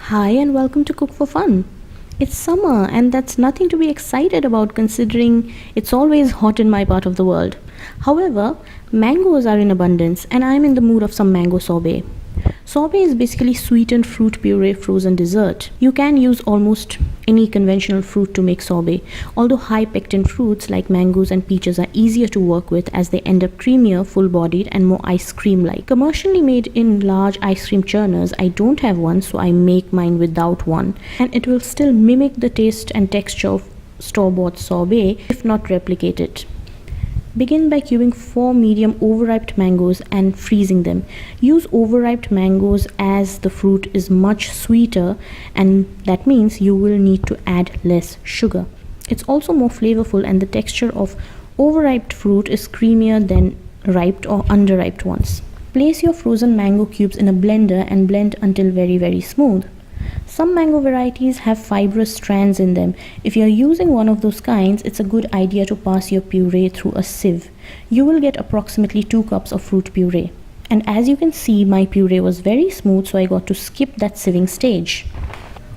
Hi and welcome to Cook for Fun. It's summer and that's nothing to be excited about considering it's always hot in my part of the world. However, mangoes are in abundance and I'm in the mood of some mango sorbet. Sorbet is basically sweetened fruit puree frozen dessert. You can use almost any conventional fruit to make sorbet, although high pectin fruits like mangoes and peaches are easier to work with as they end up creamier, full-bodied and more ice cream-like. Commercially made in large ice cream churners, I don't have one, so I make mine without one, and it will still mimic the taste and texture of store-bought sorbet if not replicate it. Begin by cubing 4 medium overriped mangoes and freezing them. Use overriped mangoes as the fruit is much sweeter and that means you will need to add less sugar. It's also more flavorful and the texture of overripe fruit is creamier than ripe or underripe ones. Place your frozen mango cubes in a blender and blend until very smooth. Some mango varieties have fibrous strands in them. If you are using one of those kinds, it's a good idea to pass your puree through a sieve. You will get approximately 2 cups of fruit puree. And as you can see, my puree was very smooth, so I got to skip that sieving stage.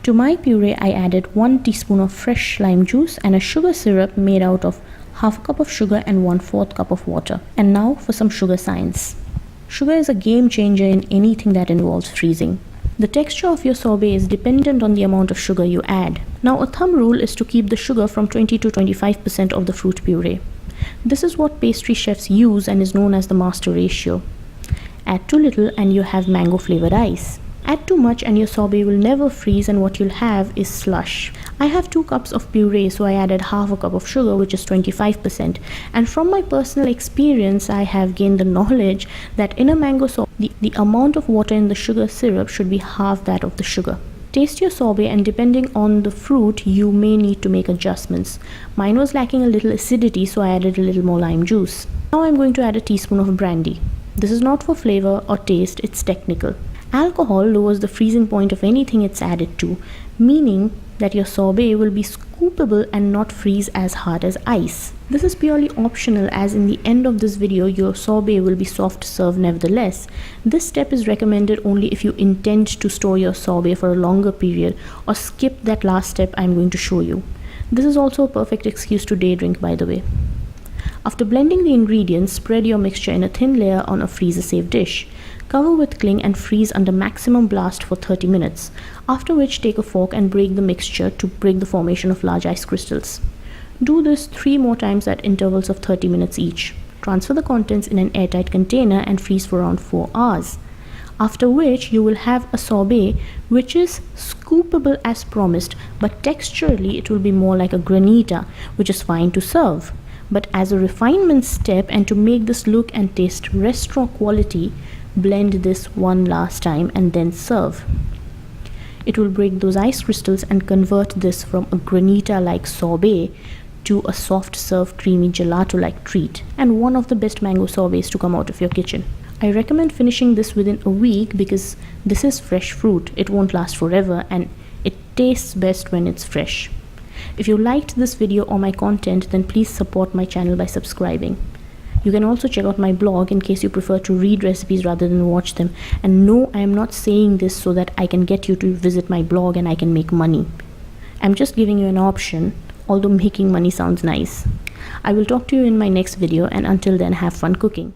To my puree, I added 1 teaspoon of fresh lime juice and a sugar syrup made out of half a cup of sugar and 1/4 cup of water. And now for some sugar science. Sugar is a game changer in anything that involves freezing. The texture of your sorbet is dependent on the amount of sugar you add. Now a thumb rule is to keep the sugar from 20 to 25% of the fruit puree. This is what pastry chefs use and is known as the master ratio. Add too little and you have mango flavored ice. Add too much and your sorbet will never freeze and what you'll have is slush. I have 2 cups of puree, so I added half a cup of sugar, which is 25%. And from my personal experience, I have gained the knowledge that in a mango sorbet, the amount of water in the sugar syrup should be half that of the sugar. Taste your sorbet and depending on the fruit, you may need to make adjustments. Mine was lacking a little acidity, so I added a little more lime juice. Now I'm going to add a teaspoon of brandy. This is not for flavor or taste, it's technical. Alcohol lowers the freezing point of anything it's added to, meaning that your sorbet will be scoopable and not freeze as hard as ice. This is purely optional, as in the end of this video your sorbet will be soft serve nevertheless. This step is recommended only if you intend to store your sorbet for a longer period or skip that last step I'm going to show you. This is also a perfect excuse to day drink, by the way. After blending the ingredients, spread your mixture in a thin layer on a freezer-safe dish. Cover with cling and freeze under maximum blast for 30 minutes, after which take a fork and break the mixture to break the formation of large ice crystals. Do this 3 more times at intervals of 30 minutes each. Transfer the contents in an airtight container and freeze for around 4 hours. After which you will have a sorbet which is scoopable as promised, but texturally it will be more like a granita, which is fine to serve. But as a refinement step and to make this look and taste restaurant quality, blend this one last time and then serve. It will break those ice crystals and convert this from a granita-like sorbet to a soft serve creamy gelato-like treat, and one of the best mango sorbets to come out of your kitchen. I recommend finishing this within a week because this is fresh fruit. It won't last forever and it tastes best when it's fresh. If you liked this video or my content, then please support my channel by subscribing. You can also check out my blog in case you prefer to read recipes rather than watch them. And no, I am not saying this so that I can get you to visit my blog and I can make money. I'm just giving you an option, although making money sounds nice. I will talk to you in my next video, and until then, have fun cooking.